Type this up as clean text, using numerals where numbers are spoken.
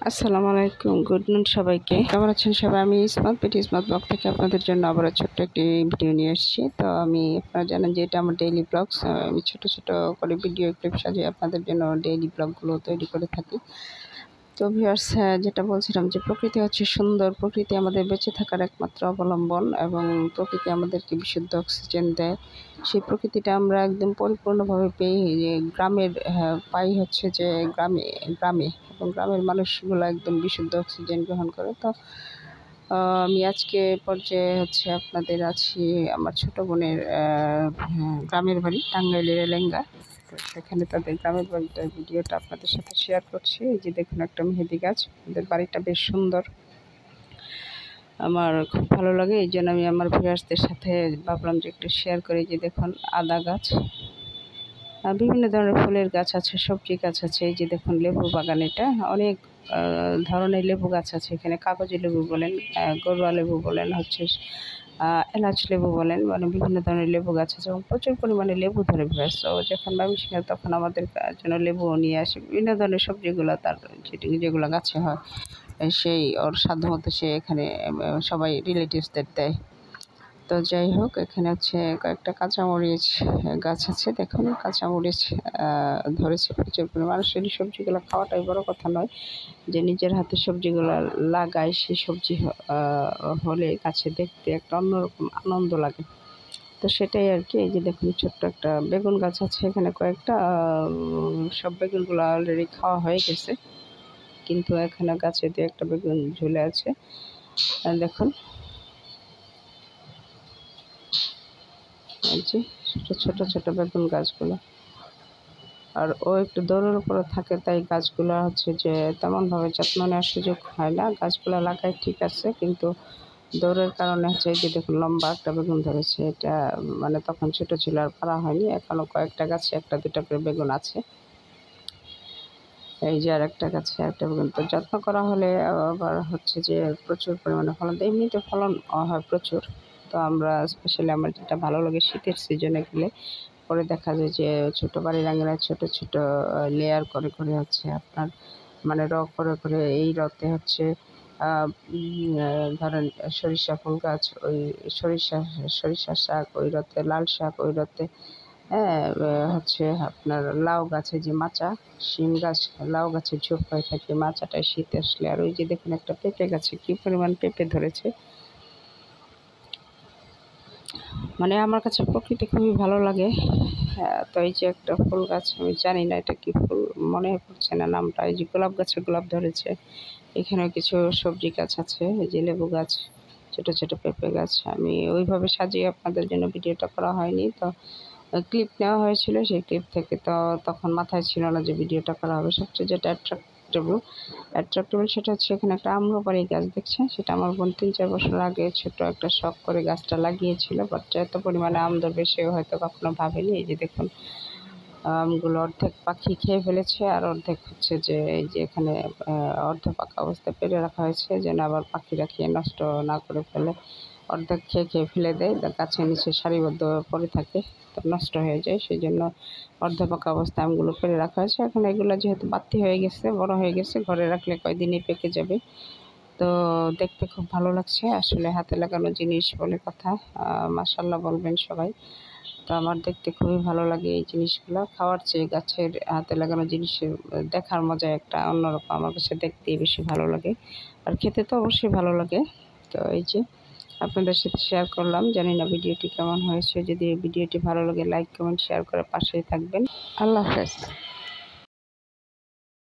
আসসালামু আলাইকুম, গুড নুন সবাইকে। কেমন আছেন সবাই? আমি ইসমাত পেটি ইসমাত ব্লগ থেকে আপনাদের জন্য আবার ছোট্ট একটি ভিডিও নিয়ে এসেছি। তো আপনারা জানেন যে এটা আমার ডেইলি ব্লগস। আমি ছোট ছোট করে ভিডিও ক্লিপ সাজিয়ে আপনাদের জন্য ডেইলি ব্লগগুলো তৈরি করে থাকি। তো ভিউয়ার্স, যেটা বলছিলাম যে প্রকৃতি হচ্ছে সুন্দর। প্রকৃতি আমাদের বেঁচে থাকার একমাত্র অবলম্বন এবং প্রকৃতি আমাদেরকে বিশুদ্ধ অক্সিজেন দেয়। সেই প্রকৃতিটা আমরা একদম পরিপূর্ণভাবে পাই হচ্ছে যে গ্রামে গ্রামে এবং গ্রামের মানুষগুলো একদম বিশুদ্ধ অক্সিজেন গ্রহণ করে। তো আমি আজকে পর্যায়ে হচ্ছে আপনাদের আছি আমার ছোট বোনের গ্রামের বাড়ি টাঙ্গাইলের এলেঙ্গা। তো সেখানে তাদের গ্রামের বাড়িটার ভিডিওটা আপনাদের সাথে শেয়ার করছি। এই যে দেখুন একটা মেহেদি গাছ, ওদের বাড়িটা বেশ সুন্দর, আমার খুব ভালো লাগে। এই জন্য আমি আমার ভিউয়ার্সদের সাথে ভাবলাম যে একটু শেয়ার করি। যে দেখুন আদা গাছ, বিভিন্ন ধরনের ফুলের গাছ আছে, সবজি গাছ আছে। এই যে দেখুন লেবু বাগান, এটা অনেক ধরনের লেবু গাছ আছে এখানে। কাগজি লেবু বলেন, গরুয়া লেবু বলেন, হচ্ছে এলাচ লেবু বলেন, মানে বিভিন্ন ধরনের লেবু গাছ আছে এবং প্রচুর পরিমাণে লেবু ধরে ভেস। তো যখন ময়মনসিংহে তখন আমাদের জন্য লেবু নিয়ে আসে। বিভিন্ন ধরনের সবজিগুলো তার যেগুলো গাছে হয়, সেই ওর সাধ্যমতো সে এখানে সবাই রিলেটিভসদের দেয়। তো যাই হোক, এখানে হচ্ছে কয়েকটা কাঁচামরিচ গাছ আছে। দেখুন কাঁচামরিচ ধরেছে প্রচুর পরিমাণে। মানুষের সবজিগুলো খাওয়াটাই বড় কথা নয়, যে নিজের হাতে সবজিগুলো লাগায়, সেই সবজি হলে গাছে দেখতে একটা অন্যরকম আনন্দ লাগে। তো সেটাই আর কি। এই যে দেখুন ছোট্ট একটা বেগুন গাছ আছে এখানে কয়েকটা। সব বেগুনগুলো অলরেডি খাওয়া হয়ে গেছে, কিন্তু এখানে গাছে দিয়ে একটা বেগুন ঝুলে আছে। দেখুন এই যে ছোট ছোট বেগুন গাছগুলো। আর ও একটু দৌড়ের উপরে থাকে, তাই গাছগুলো হচ্ছে যে তেমনভাবে যত্ন নেওয়ার সুযোগ হয় না। গাছগুলো লাগায় ঠিক আছে, কিন্তু দৌড়ের কারণে হচ্ছে এই যে দেখুন লম্বা একটা বেগুন ধরেছে। এটা মানে তখন ছোট ছিল, আর পারা হয়নি। এখনও কয়েকটা গাছে একটা দুটা করে বেগুন আছে। এই যে আর একটা গাছে একটা বেগুন। তো যত্ন করা হলে আবার হচ্ছে যে প্রচুর পরিমাণে ফলন দেয়। এমনিতে ফলন হয় প্রচুর। তো আমরা স্পেশালি আমার যেটা ভালো লাগে শীতের সিজনে গেলে পরে দেখা যায় যে ছোটো বাড়ির আঙিনায় ছোট ছোট লেয়ার করে করে হচ্ছে আপনার মানে করে করে এই রতে হচ্ছে ধরেন সরিষা ফুল গাছ, ওই সরিষা শাক ওই রতে, লাল শাক ওই রতে, হ্যাঁ, হচ্ছে আপনার লাউ গাছে যে মাচা, শিম গাছ, লাউ গাছের ঝোপ হয়ে থাকে মাচাটায় শীত আসলে। আর ওই যে দেখুন একটা পেঁপে গাছে কী পরিমাণ পেঁপে ধরেছে। মানে আমার কাছে প্রকৃতি খুবই ভালো লাগে। হ্যাঁ, তো এই যে একটা ফুল গাছ, আমি জানি না এটা কি ফুল, মনে পড়ছে না নামটা। এই যে গোলাপ গাছে গোলাপ ধরেছে। এখানেও কিছু সবজি গাছ আছে, এই যে লেবু গাছ, ছোট ছোট পেঁপে গাছ। আমি ওইভাবে সাজিয়ে আপনাদের জন্য ভিডিওটা করা হয়নি। তো ক্লিপ নেওয়া হয়েছিল, সেই ক্লিপ থেকে তো তখন মাথায় ছিল না যে ভিডিওটা করা হবে। সবচেয়ে যেটা অ্যাট্রাক্টেবল সেটা হচ্ছে এখানে একটা আম্রপালি গাছ দেখছেন। সেটা আমার বোন 3-4 বছর আগে ছোট একটা শখ করে গাছটা লাগিয়েছিল, বাট এত পরিমাণে আম ধরবে সেও হয়তো কখনো ভাবেনি। এই যে দেখুন আমগুলো অর্ধেক পাখি খেয়ে ফেলেছে, আর অর্ধেক হচ্ছে যে এই যে এখানে অর্ধ পাকা অবস্থায় পেরে রাখা হয়েছে, যেন আবার পাখিরা খেয়ে নষ্ট না করে ফেলে। অর্ধেক খেয়ে খেয়ে ফেলে দেয়, গাছের নিচে সারিবদ্ধ পড়ে থাকে, তো নষ্ট হয়ে যায়। সেই জন্য অর্ধ পাকা অবস্থায় আমগুলো পেরে রাখা হয়েছে। এখন এগুলো যেহেতু বাড়তি হয়ে গেছে, বড় হয়ে গেছে, ঘরে রাখলে কয়দিনই পেকে যাবে। তো দেখতে খুব ভালো লাগছে আসলে, হাতে লাগানো জিনিস বলে কথা। মাশাআল্লাহ বলবেন সবাই। তো আমার দেখতে খুবই ভালো লাগে এই জিনিসগুলো। খাওয়ার চেয়ে গাছের হাতে লাগানো জিনিসের দেখার মজা একটা অন্যরকম। আমার কাছে দেখতেই বেশি ভালো লাগে, আর খেতে তো অবশ্যই ভালো লাগে। তো এই যে আপনাদের সাথে শেয়ার করলাম। জানি না ভিডিওটি কেমন হয়েছে। যদি ভিডিওটি ভালো লাগে লাইক কমেন্ট শেয়ার করে পাশেই থাকবেন। আল্লাহ হাফেজ।